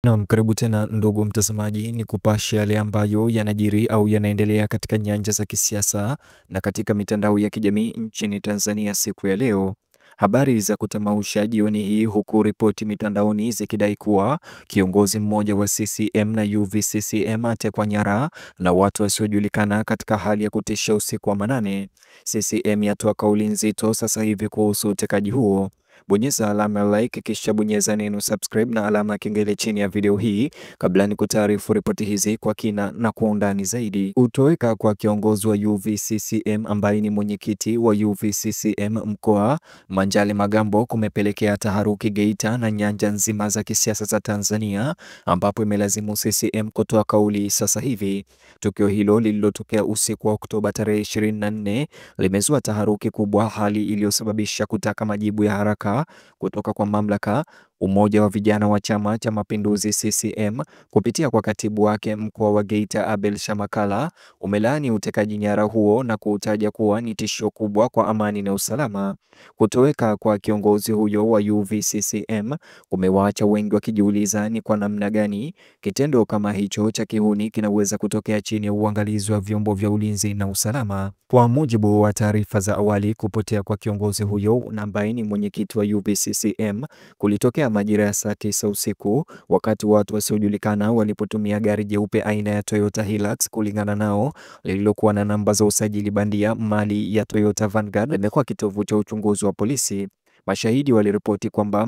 Naam, karibu tena ndugu mtazamaji, ni kupashe yale ambayo yanajiri au yanaendelea katika nyanja za kisiasa na katika mitandao ya kijamii nchini Tanzania siku ya leo. Habari za kutamausha jioni hii, huku ripoti mitandaoni zikidai kuwa kiongozi mmoja wa CCM na UVCCM atekwa nyara na watu wasiojulikana katika hali ya kutisha usiku wa manane. CCM yatoa kauli nzito sasa hivi kuhusu utekaji huo. Bonyeza alama ya like kisha bonyeza neno subscribe na alama ya kengele chini ya video hii kabla ni kutaarifu ripoti hizi kwa kina na kwa undani zaidi. Kutoweka kwa kiongozi wa UVCCM ambaye ni mwenyekiti wa UVCCM mkoa Manjale Magambo kumepelekea taharuki Geita na nyanja nzima za kisiasa za Tanzania, ambapo imelazimu CCM kutoa kauli sasa hivi. Tukio hilo lililotokea usiku wa Oktoba tarehe 24 limezua taharuki kubwa, hali iliyosababisha kutaka majibu ya haraka kutoka kwa mamlaka. Umoja wa vijana wa Chama cha Mapinduzi CCM kupitia kwa katibu wake mkoa wa Geita Abel Shamakala umelaani utekaji nyara huo na kuutaja kuwa ni tishio kubwa kwa amani na usalama. Kutoweka kwa kiongozi huyo wa UVCCM kumewaacha wengi wakijiuliza ni kwa namna gani kitendo kama hicho cha kihuni kinaweza kutokea chini ya uangalizi wa vyombo vya ulinzi na usalama. Kwa mujibu wa taarifa za awali, kupotea kwa kiongozi huyo ambaye ni mwenyekiti wa UVCCM kulitokea majira ya saa 9 usiku wakati watu wasiojulikana walipotumia gari jeupe aina ya Toyota Hilux, kulingana nao, lililokuwa na namba za usajili bandia mali ya Toyota Vanguard, limekuwa kitovu cha uchunguzi wa polisi. Mashahidi waliripoti kwamba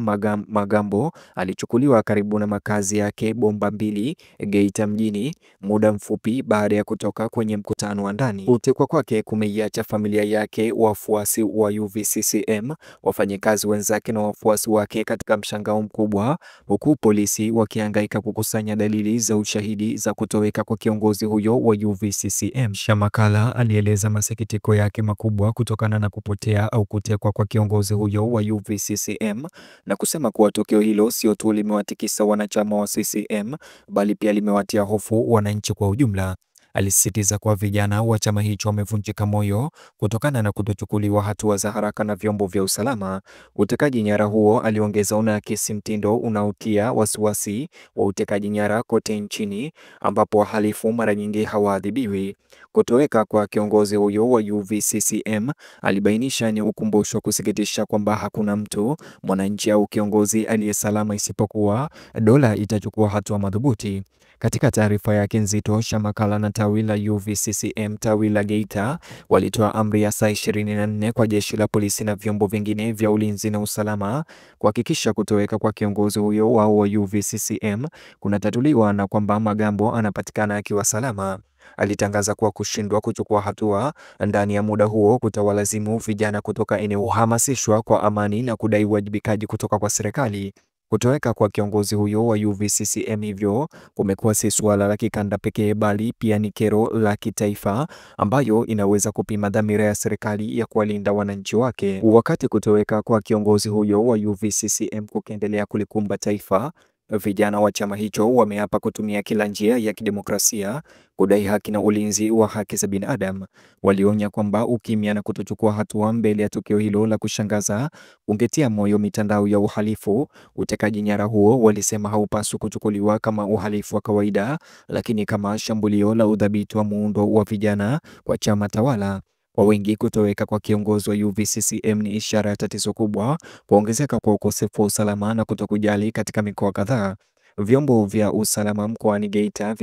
Magambo alichukuliwa karibu na makazi yake Bomba Mbili, Geita mjini, muda mfupi baada ya kutoka kwenye mkutano wa ndani. Kutekwa kwake kumeiacha familia yake, wafuasi wa UVCCM, wafanyakazi wenzake na wafuasi wake katika mshangao mkubwa, huku polisi wakihangaika kukusanya dalili za ushahidi za kutoweka kwa kiongozi huyo wa UVCCM. Shamakala alieleza masikitiko yake makubwa kutokana na kupotea au kutekwa kwa kiongozi huyo wa UVCCM na kusema kuwa tukio hilo sio tu limewatikisa wanachama wa CCM bali pia limewatia hofu wananchi kwa ujumla. Alisisitiza kuwa vijana wa chama hicho wamevunjika moyo kutokana na kutochukuliwa hatua za haraka na vyombo vya usalama. Utekaji nyara huo, aliongeza, unaakisi mtindo unaotia wasiwasi wa utekaji nyara kote nchini, ambapo wahalifu mara nyingi hawaadhibiwi. Kutoweka kwa kiongozi huyo wa UVCCM, alibainisha, ni ukumbusho wa kusikitisha kwamba hakuna mtu, mwananchi au kiongozi aliyesalama isipokuwa dola itachukua hatua madhubuti. Katika taarifa yake nzito, Shamakala na tawi la UVCCM tawi la Geita walitoa amri ya saa 24 kwa jeshi la polisi na vyombo vingine vya ulinzi na usalama kuhakikisha kutoweka kwa kiongozi huyo wao wa UVCCM kunatatuliwa na kwamba Magambo anapatikana akiwa salama. Alitangaza kuwa kushindwa kuchukua hatua ndani ya muda huo kutawalazimu vijana kutoka eneo kuhamasishwa kwa amani na kudai uwajibikaji kutoka kwa serikali. Kutoweka kwa kiongozi huyo wa UVCCM hivyo kumekuwa si suala la kikanda pekee, bali pia ni kero la kitaifa ambayo inaweza kupima dhamira ya serikali ya kuwalinda wananchi wake. Wakati kutoweka kwa kiongozi huyo wa UVCCM kukiendelea kulikumba taifa, vijana wa chama hicho wameapa kutumia kila njia ya kidemokrasia kudai haki na ulinzi wa haki za binadamu. Walionya kwamba ukimya na kutochukua hatua mbele ya tukio hilo la kushangaza ungetia moyo mitandao ya uhalifu. Utekaji nyara huo, walisema, haupaswi kuchukuliwa kama uhalifu wa kawaida, lakini kama shambulio la udhabiti wa muundo wa vijana kwa chama tawala. Kwa wengi, kutoweka kwa kiongozi wa UVCCM ni ishara ya tatizo kubwa, kuongezeka kwa ukosefu wa usalama na kutokujali katika mikoa kadhaa. Vyombo vya usalama mkoani Geita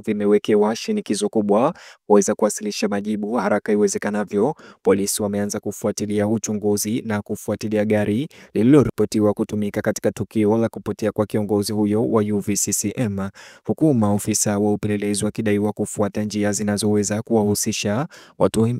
vimewekewa shinikizo kubwa kuweza kuwasilisha majibu haraka iwezekanavyo. Polisi wameanza kufuatilia uchunguzi na kufuatilia gari lililoripotiwa kutumika katika tukio la kupotea kwa kiongozi huyo wa UVCCM, huku maofisa wa upelelezi wakidaiwa kufuata njia zinazoweza kuwahusisha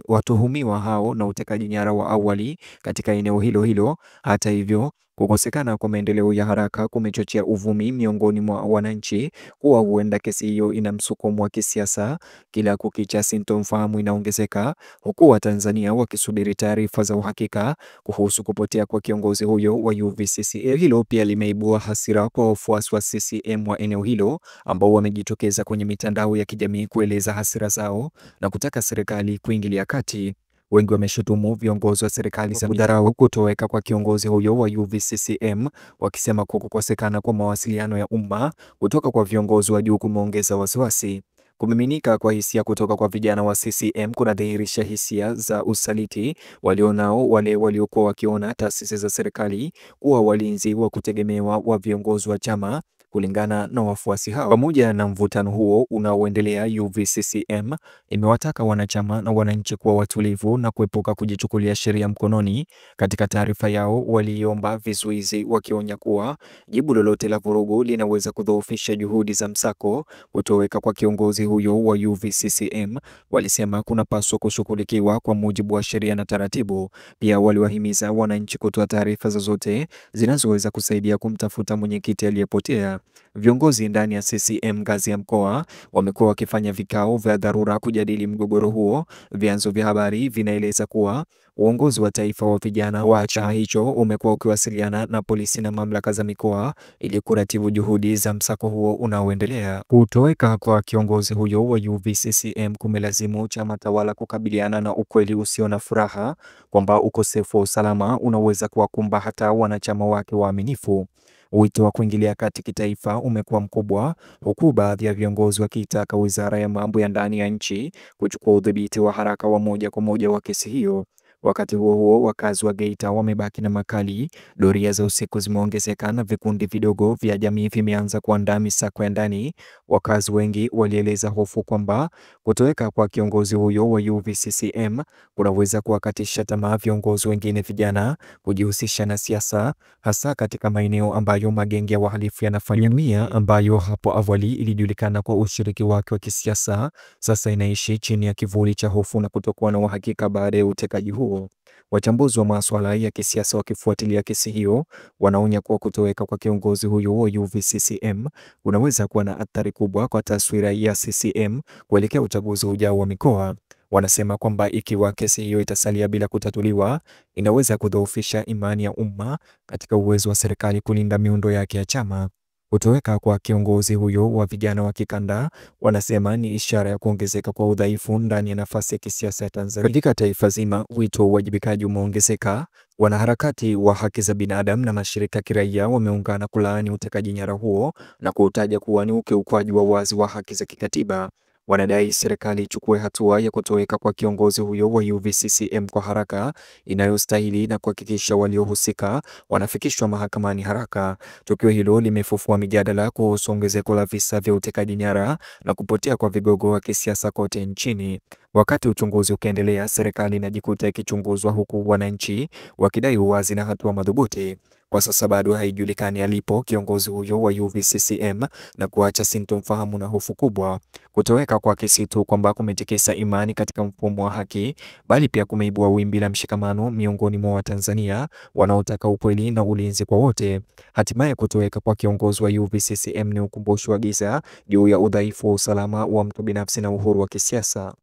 watuhumiwa hao na utekaji nyara wa awali katika eneo hilo hilo. Hata hivyo, kukosekana kwa maendeleo ya haraka kumechochea uvumi miongoni mwa wananchi kuwa huenda kesi hiyo ina msukumo wa kisiasa. Kila kukicha, sintofahamu inaongezeka, huku Watanzania wakisubiri taarifa za uhakika kuhusu kupotea kwa kiongozi huyo wa UVCCM. Hilo pia limeibua hasira kwa wafuasi wa CCM wa eneo hilo ambao wamejitokeza kwenye mitandao ya kijamii kueleza hasira zao na kutaka serikali kuingilia kati. Wengi wameshutumu viongozi wa serikali za kudharau kutoweka kwa kiongozi huyo wa UVCCM, wakisema kukosekana kwa mawasiliano ya umma kutoka kwa viongozi wa juu kumeongeza wasiwasi. Kumiminika kwa hisia kutoka kwa vijana wa CCM kunadhihirisha hisia za usaliti walionao wale waliokuwa wakiona taasisi za serikali kuwa walinzi wa kutegemewa wa viongozi wa chama. Kulingana na wafuasi hao, pamoja na mvutano huo unaoendelea, UVCCM imewataka wanachama na wananchi kuwa watulivu na kuepuka kujichukulia sheria mkononi. Katika taarifa yao, waliomba vizuizi, wakionya kuwa jibu lolote la vurugu linaweza kudhoofisha juhudi za msako. Kutoweka kwa kiongozi huyo wa UVCCM, walisema kunapaswa kushughulikiwa kwa mujibu wa sheria na taratibu. Pia waliwahimiza wananchi kutoa taarifa zozote zinazoweza kusaidia kumtafuta mwenyekiti aliyepotea. Viongozi ndani ya CCM ngazi ya mkoa wamekuwa wakifanya vikao vya dharura kujadili mgogoro huo. Vyanzo vya habari vinaeleza kuwa uongozi wa taifa wa vijana wa chama hicho umekuwa ukiwasiliana na polisi na mamlaka za mikoa ili kuratibu juhudi za msako huo unaoendelea. Kutoweka kwa kiongozi huyo wa UVCCM kumelazimu chama tawala kukabiliana na ukweli usio na furaha kwamba ukosefu wa usalama unaweza kuwakumba hata wanachama wake waaminifu. Wito wa kuingilia kati kitaifa umekuwa mkubwa, huku baadhi ya viongozi wakiitaka Wizara ya Mambo ya Ndani ya nchi kuchukua udhibiti wa haraka wa moja kwa moja wa kesi hiyo. Wakati huo huo, wakazi wa Geita wamebaki na makali. Doria za usiku zimeongezeka na vikundi vidogo vya jamii vimeanza kuandaa misako ya ndani. Wakazi wengi walieleza hofu kwamba kutoweka kwa kiongozi huyo wa UVCCM kunaweza kuwakatisha tamaa viongozi wengine vijana kujihusisha na siasa, hasa katika maeneo ambayo magenge ya wahalifu yanafanya. Jamii ambayo hapo awali ilijulikana kwa ushiriki wake wa kisiasa, sasa inaishi chini ya kivuli cha hofu na kutokuwa na uhakika baada ya utekaji huo. Wachambuzi wa masuala ya kisiasa wakifuatilia kesi hiyo wanaonya kuwa kutoweka kwa kiongozi huyo wa UVCCM unaweza kuwa na athari kubwa kwa taswira ya CCM kuelekea uchaguzi ujao wa mikoa. Wanasema kwamba ikiwa kesi hiyo itasalia bila kutatuliwa, inaweza kudhoofisha imani ya umma katika uwezo wa serikali kulinda miundo yake ya chama. Kutoweka kwa kiongozi huyo wa vijana wa kikanda, wanasema ni ishara ya kuongezeka kwa udhaifu ndani ya nafasi ya kisiasa ya Tanzania. Katika taifa zima, wito wa uwajibikaji umeongezeka. Wanaharakati wa haki za binadamu na mashirika ya kiraia wameungana kulaani utekaji nyara huo na kuutaja kuwa ni ukiukwaji wa wazi wa haki za kikatiba. Wanadai serikali ichukue hatua ya kutoweka kwa kiongozi huyo wa UVCCM kwa haraka inayostahili na kuhakikisha waliohusika wanafikishwa mahakamani haraka. Tukio hilo limefufua mijadala kuhusu ongezeko la visa vya utekaji nyara na kupotea kwa vigogo wa kisiasa kote nchini. Wakati uchunguzi ukiendelea, serikali inajikuta ikichunguzwa huku wananchi wakidai uwazi na hatua madhubuti. Kwa sasa bado haijulikani alipo kiongozi huyo wa UVCCM na kuacha sintofahamu na hofu kubwa. Kutoweka kwake si tu kwamba kumetikisa imani katika mfumo wa haki, bali pia kumeibua wimbi la mshikamano miongoni mwa Watanzania wanaotaka ukweli na ulinzi kwa wote. Hatimaye kutoweka kwa kiongozi wa UVCCM ni ukumbusho wa giza juu ya udhaifu wa usalama wa mtu binafsi na uhuru wa kisiasa.